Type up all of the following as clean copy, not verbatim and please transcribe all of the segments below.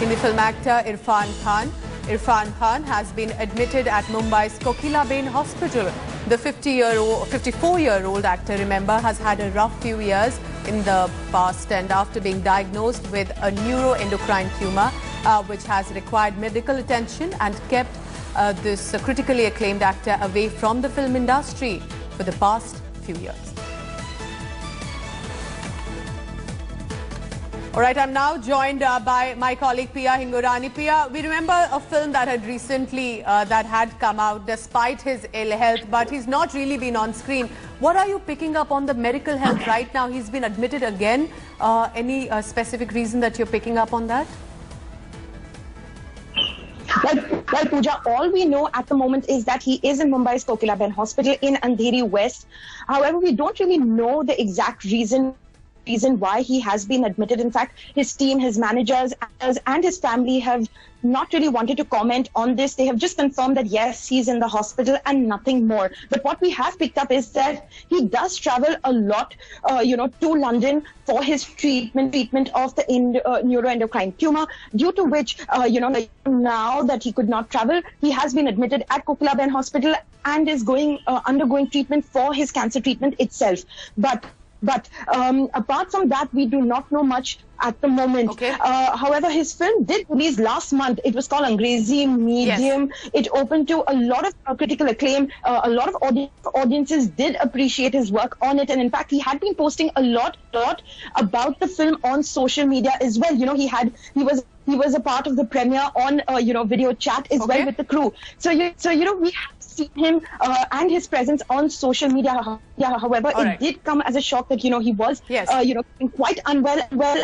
Hindi film actor Irfan Khan. Irfan Khan has been admitted at Mumbai's Kokilaben Hospital. The 54-year-old actor, remember, has had a rough few years in the past, and after being diagnosed with a neuroendocrine tumor, which has required medical attention and kept this critically acclaimed actor away from the film industry for the past few years. All right, I'm now joined by my colleague Pia Hingorani. Pia, we remember a film that had recently come out despite his ill health, but he's not really been on screen. What are you picking up on the medical health right now? He's been admitted again. Any specific reason that you're picking up on that? Well, Pooja, all we know at the moment is that he is in Mumbai's Kokilaben Hospital in Andheri West. However, we don't really know the exact reason why he has been admitted. In fact, his team, his managers and his family have not really wanted to comment on this. They have just confirmed that yes, he's in the hospital and nothing more. But what we have picked up is that he does travel a lot, to London for his treatment of the neuroendocrine tumor, due to which, now that he could not travel, he has been admitted at Kokilaben Hospital and is undergoing treatment for his cancer treatment itself. But apart from that, we do not know much at the moment. Okay. However, his film did release last month. It was called Angrezi Medium. Yes. It opened to a lot of critical acclaim. A lot of audiences did appreciate his work on it. And in fact, he had been posting a lot about the film on social media as well. You know, he was a part of the premiere on, video chat as well with the crew. So we have seen him and his presence on social media. However, it did come as a shock that, he was, quite unwell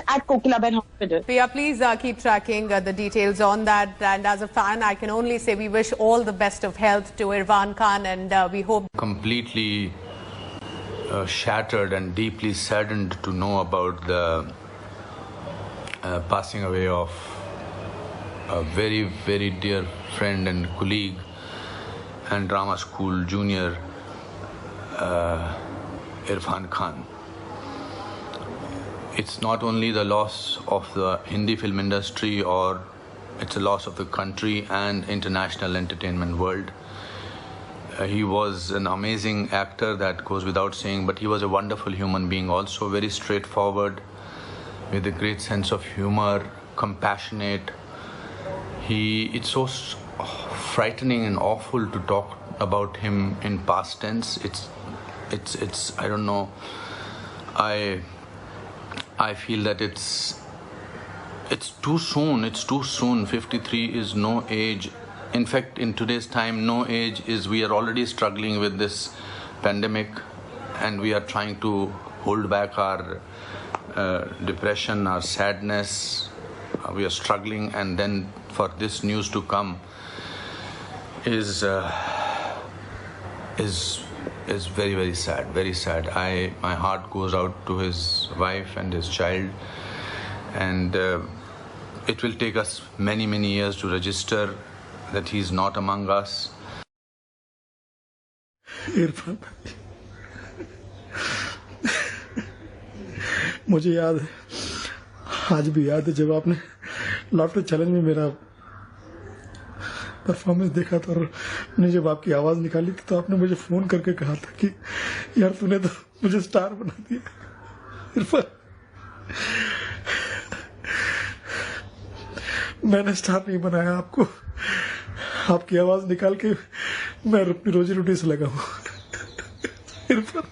at Kokilaben Hospital. Pia, please keep tracking the details on that. And as a fan, I can only say we wish all the best of health to Irfan Khan, and we hope. Completely shattered and deeply saddened to know about the passing away of a very, very dear friend and colleague and drama school junior, Irfan Khan. It's not only the loss of the Hindi film industry, or it's a loss of the country and international entertainment world. He was an amazing actor, that goes without saying, but he was a wonderful human being also, very straightforward, with a great sense of humor, compassionate. It's so frightening and awful to talk about him in past tense. It's I don't know. I feel that it's too soon. It's too soon. 53 is no age. In fact, in today's time, no age is. We are already struggling with this pandemic, and we are trying to hold back our depression, our sadness. We are struggling, and then for this news to come is very, very sad, very sad. My heart goes out to his wife and his child, and it will take us many, many years to register that he's not among us. Irfan, मुझे याद है, आज भी याद है, जब आपने laughter challenge में मेरा परफॉर्मेंस देखा था और मैंने जब आपकी आवाज निकाली थी, तो आपने मुझे फोन करके कहा था कि यार तूने तो मुझे स्टार बना दिया। इरफान, मैंने स्टार नहीं बनाया आपको, आपकी आवाज निकाल के मैं अपनी रोजी रोटी से लगा हूं। इरफान,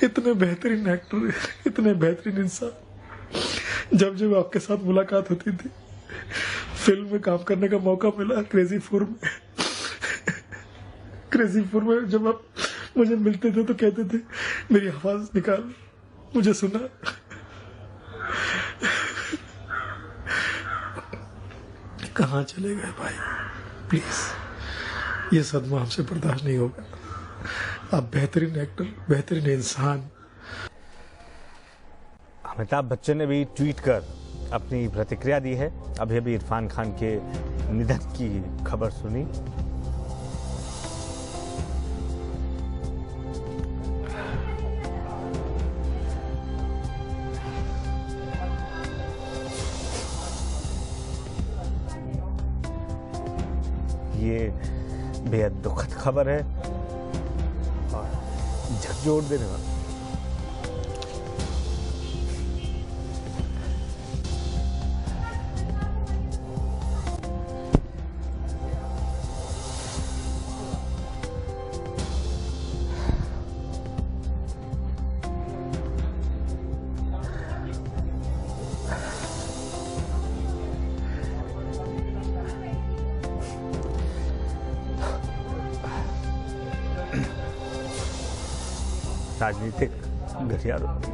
इतने बेहतरीन एक्टर, इतने बेहतरीन इंसान, जब आपके साथ मुलाकात होती थी, फिल्म में काम करने का मौका मिला, क्रेजी फोर में जब आप मुझे मिलते थे तो कहते थे मेरी आवाज निकाल, मुझे सुना। कहाँ चले गए भाई? प्लीज, ये सदमा हमसे बर्दाश्त नहीं होगा। आप बेहतरीन एक्टर, बेहतरीन इंसान। अमिताभ बच्चन ने भी ट्वीट कर अपनी प्रतिक्रिया दी है। अभी इरफान खान के निधन की खबर सुनी। ये बेहद दुखद खबर है और झकझोर देने वाली। राजनीतिक गठियारों